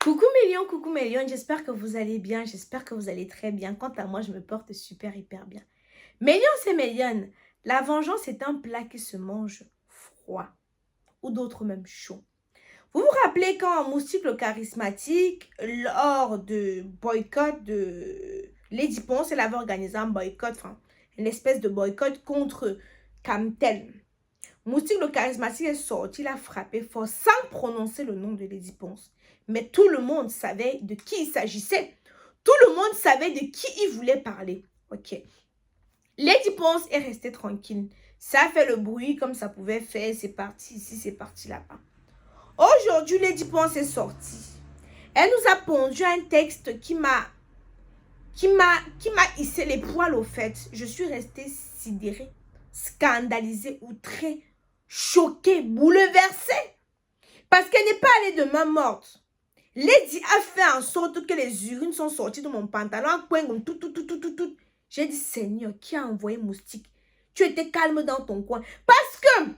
Coucou Mélion, j'espère que vous allez bien, j'espère que vous allez très bien. Quant à moi, je me porte hyper bien. Mélion, c'est Mélion. La vengeance est un plat qui se mange froid, ou d'autres même chaud. Vous vous rappelez quand Moustique le charismatique, lors de boycott de Lady Ponce, elle avait organisé un boycott, enfin, une espèce de boycott contre Camtel. Moustique le charismatique est sorti, il a frappé fort sans prononcer le nom de Lady Ponce. Mais tout le monde savait de qui il s'agissait. Tout le monde savait de qui il voulait parler. Ok. Lady Ponce est restée tranquille. Ça a fait le bruit comme ça pouvait faire. C'est parti ici, c'est parti là-bas. Aujourd'hui, Lady Ponce est sortie. Elle nous a pondu un texte qui m'a hissé les poils au fait. Je suis restée sidérée, scandalisée, outrée, choquée, bouleversée. Parce qu'elle n'est pas allée de main morte. Lady a fait en sorte que les urines sont sorties de mon pantalon. Tout. J'ai dit, Seigneur, qui a envoyé Moustique? Tu étais calme dans ton coin. Parce que,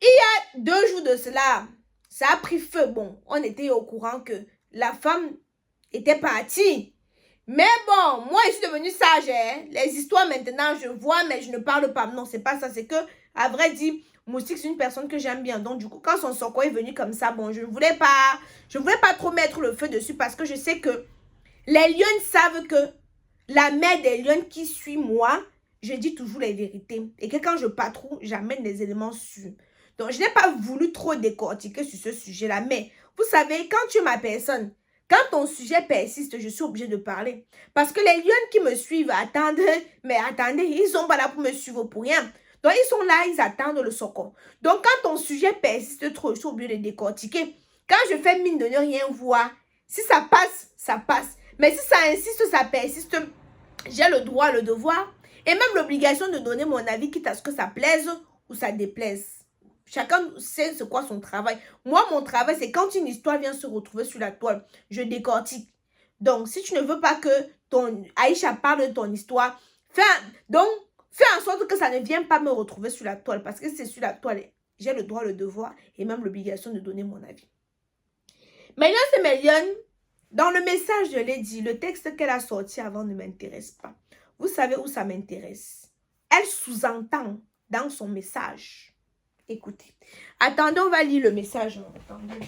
il y a 2 jours de cela, ça a pris feu. Bon, on était au courant que la femme était partie. Mais bon, moi, je suis devenue sage. Hein? Les histoires, maintenant, je vois, mais je ne parle pas. Non, c'est pas ça. C'est que, à vrai dire, Moustique, c'est une personne que j'aime bien. Donc, du coup, quand son soko est venu comme ça, bon, je ne voulais pas trop mettre le feu dessus parce que je sais que les lions savent que la mère des lions qui suit moi, je dis toujours les vérités. Et que quand je patrouille, j'amène des éléments sûrs. Donc, je n'ai pas voulu trop décortiquer sur ce sujet-là. Mais, vous savez, quand tu es ma personne, quand ton sujet persiste, je suis obligée de parler. Parce que les lions qui me suivent attendent, mais attendez, ils sont pas là pour me suivre pour rien. Donc, ils sont là, ils attendent le secours. Donc, quand ton sujet persiste trop, je suis obligée de décortiquer. Quand je fais mine de ne rien voir, si ça passe, ça passe. Mais si ça insiste, ça persiste, j'ai le droit, le devoir et même l'obligation de donner mon avis, quitte à ce que ça plaise ou ça déplaise. Chacun sait c'est quoi son travail. Moi, mon travail, c'est quand une histoire vient se retrouver sur la toile, je décortique. Donc, si tu ne veux pas que ton Aïcha parle de ton histoire, fais en sorte que ça ne vienne pas me retrouver sur la toile. Parce que c'est sur la toile, j'ai le droit, le devoir et même l'obligation de donner mon avis. Maintenant, c'est Mélion. Dans le message, je l'ai dit, le texte qu'elle a sorti avant ne m'intéresse pas. Vous savez où ça m'intéresse? Elle sous-entend dans son message. Écoutez. Attendez, on va lire le message. Attendez.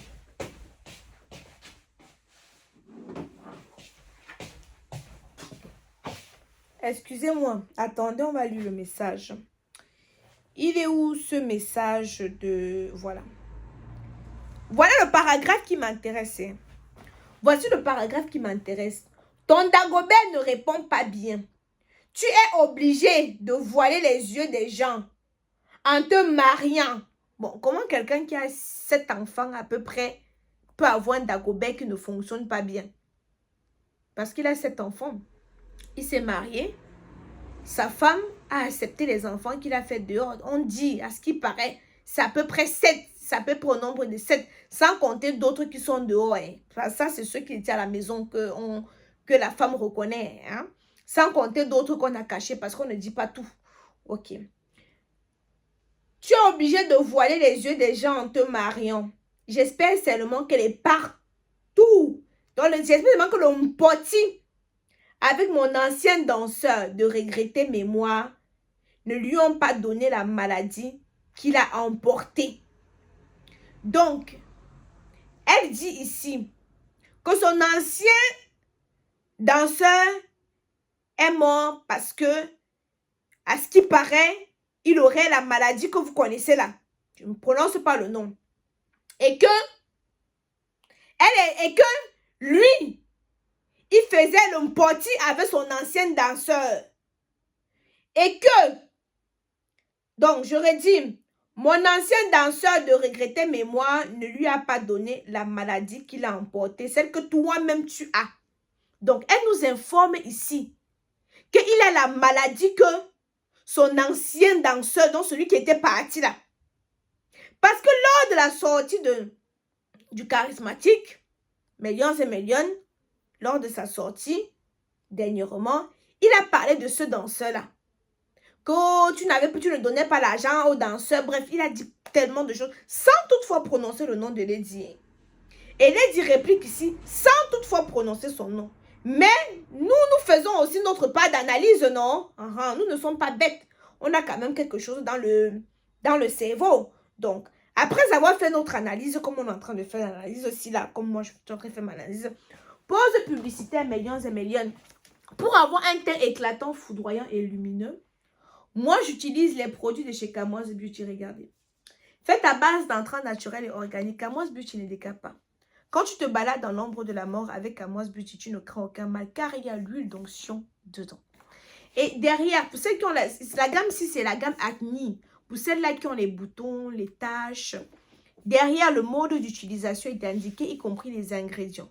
Excusez-moi. Attendez, on va lire le message. Il est où ce message de... Voilà. Voilà le paragraphe qui m'intéresse. Voici le paragraphe qui m'intéresse. Ton Dagobert ne répond pas bien. Tu es obligé de voiler les yeux des gens en te mariant. Bon, comment quelqu'un qui a 7 enfants à peu près peut avoir un Dagobert qui ne fonctionne pas bien? Parce qu'il a 7 enfants. Il s'est marié. Sa femme a accepté les enfants qu'il a fait dehors. On dit, à ce qui paraît, c'est à peu près 7. C'est à peu près au nombre de 7. Sans compter d'autres qui sont dehors. Hein. Ça, c'est ceux qui étaient à la maison que la femme reconnaît. Hein. Sans compter d'autres qu'on a cachés parce qu'on ne dit pas tout. Ok. Tu es obligé de voiler les yeux des gens en te mariant. J'espère seulement qu'elle est partout. J'espère seulement que le poti avec mon ancien danseur de regretter mémoire ne lui ont pas donné la maladie qu'il a emportée. Donc, elle dit ici que son ancien danseur est mort parce que, à ce qui paraît, il aurait la maladie que vous connaissez là. Je ne prononce pas le nom. Et que lui, il faisait le poti avec son ancien danseur. Et que, donc je redis, mon ancien danseur de regretter mémoire ne lui a pas donné la maladie qu'il a emportée, celle que toi-même tu as. Donc, elle nous informe ici qu'il a la maladie que son ancien danseur, donc celui qui était parti là. Parce que lors de la sortie du charismatique, Mélion c'est Mélion, lors de sa sortie, dernièrement, il a parlé de ce danseur-là. Que tu ne donnais pas l'argent au danseur. Bref, il a dit tellement de choses sans toutefois prononcer le nom de Lady. Et Lady réplique ici, sans toutefois prononcer son nom. Mais nous faisons aussi notre part d'analyse, non? Nous ne sommes pas bêtes. On a quand même quelque chose dans le cerveau. Donc, après avoir fait notre analyse, comme on est en train de faire l'analyse aussi là, comme moi je suis en train de faire ma analyse, pause publicitaire millions et millions. Pour avoir un teint éclatant, foudroyant et lumineux, moi j'utilise les produits de chez Kamoise Beauty, regardez. Faites à base d'entrants naturels et organiques, Kamoise Beauty ne décape pas. Quand tu te balades dans l'ombre de la mort avec Kamoise Beauty, tu ne crains aucun mal car il y a l'huile d'onction dedans. Et derrière, pour ceux qui ont la gamme, si c'est la gamme Acne, pour celles-là qui ont les boutons, les taches, derrière le mode d'utilisation est indiqué, y compris les ingrédients.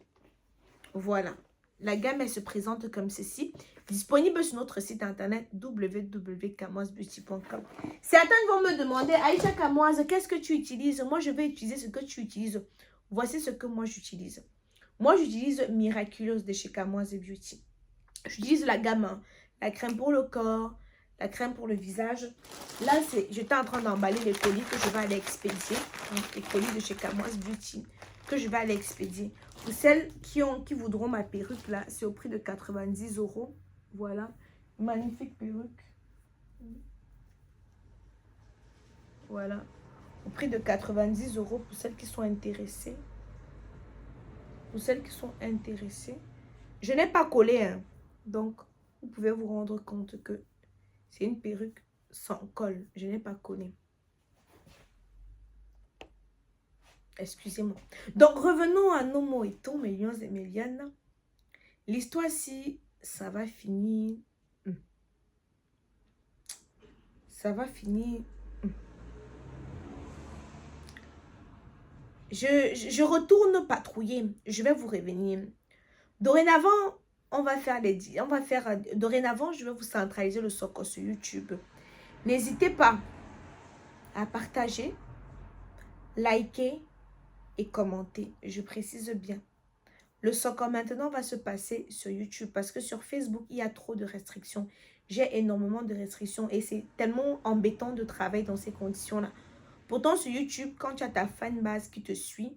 Voilà. La gamme, elle se présente comme ceci. Disponible sur notre site internet www.kamoisebeauty.com. Certains vont me demander, Aïcha Kamoise, qu'est-ce que tu utilises? Moi, je vais utiliser ce que tu utilises. Voici ce que moi j'utilise. Moi, j'utilise Miraculous de chez Kamoise Beauty. J'utilise la gamme, la crème pour le corps, la crème pour le visage. Là, j'étais en train d'emballer les colis que je vais aller expédier. Donc, les colis de chez Kamoise Beauty que je vais aller expédier. Pour celles qui voudront ma perruque, là, c'est au prix de 90 €. Voilà. Magnifique perruque. Voilà. Au prix de 90 € pour celles qui sont intéressées. Pour celles qui sont intéressées. Je n'ai pas collé, hein. Donc, vous pouvez vous rendre compte que c'est une perruque sans colle. Je n'ai pas collé. Excusez-moi. Donc, revenons à nos mots et ton, millions et millions. L'histoire, si ça va finir. Ça va finir. Je retourne patrouiller. Je vais vous revenir. Dorénavant, dorénavant, je vais vous centraliser le socle sur YouTube. N'hésitez pas à partager, liker et commenter. Je précise bien. Le socle maintenant va se passer sur YouTube parce que sur Facebook, il y a trop de restrictions. J'ai énormément de restrictions et c'est tellement embêtant de travailler dans ces conditions-là. Pourtant, sur YouTube, quand tu as ta fanbase qui te suit,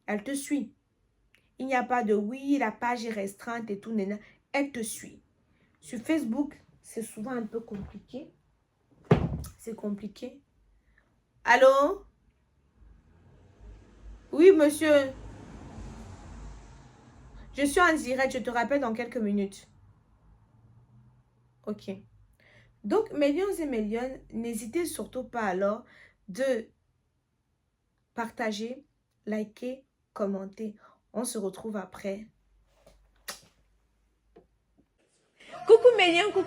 elle te suit. Il n'y a pas de oui, la page est restreinte et tout. Elle te suit. Sur Facebook, c'est souvent un peu compliqué. C'est compliqué. Allô? Oui, monsieur. Je suis en direct. Je te rappelle dans quelques minutes. Ok. Donc, millions et millions, n'hésitez surtout pas alors de partager, liker, commenter. On se retrouve après. Coucou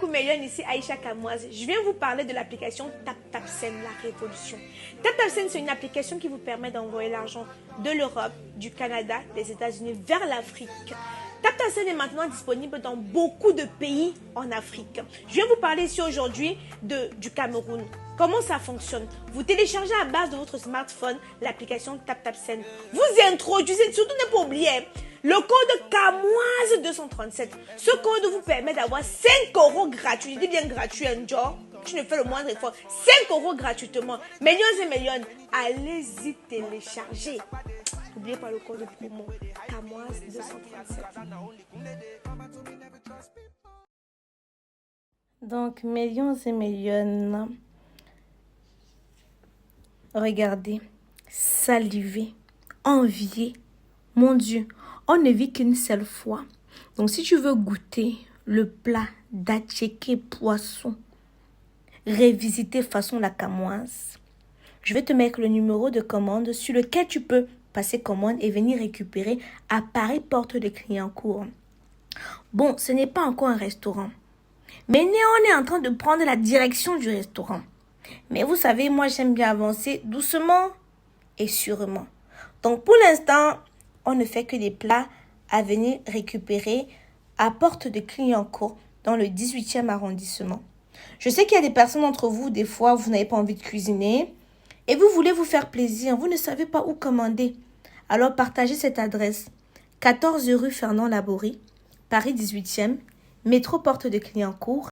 millions, ici Aïcha Kamoise. Je viens vous parler de l'application TapTapSend, la révolution. TapTapSend, c'est une application qui vous permet d'envoyer l'argent de l'Europe, du Canada, des États-Unis vers l'Afrique. TapTapSend est maintenant disponible dans beaucoup de pays en Afrique. Je viens vous parler ici aujourd'hui du Cameroun. Comment ça fonctionne? Vous téléchargez à base de votre smartphone l'application TapTapSend. Vous introduisez, surtout ne pas oublier, le code KAMOISE237. Ce code vous permet d'avoir 5 € gratuits. Je dis bien gratuit, un jour. Tu ne fais le moindre effort. 5 € gratuitement. Millions et millions. Allez-y télécharger. N'oubliez pas le code promo KAMOISE237. Donc, millions et millions. Regardez, saliver, envier. Mon Dieu, on ne vit qu'une seule fois. Donc, si tu veux goûter le plat d'attiéké poisson, révisité façon la Kamoise, je vais te mettre le numéro de commande sur lequel tu peux passer commande et venir récupérer à Paris, porte de Clignancourt. Bon, ce n'est pas encore un restaurant. Mais on est en train de prendre la direction du restaurant. Mais vous savez, moi, j'aime bien avancer doucement et sûrement. Donc, pour l'instant, on ne fait que des plats à venir récupérer à porte de Clignancourt dans le 18e arrondissement. Je sais qu'il y a des personnes d'entre vous, des fois, vous n'avez pas envie de cuisiner et vous voulez vous faire plaisir. Vous ne savez pas où commander. Alors, partagez cette adresse. 14 rue Fernand Laborie, Paris 18e, métro porte de Clignancourt.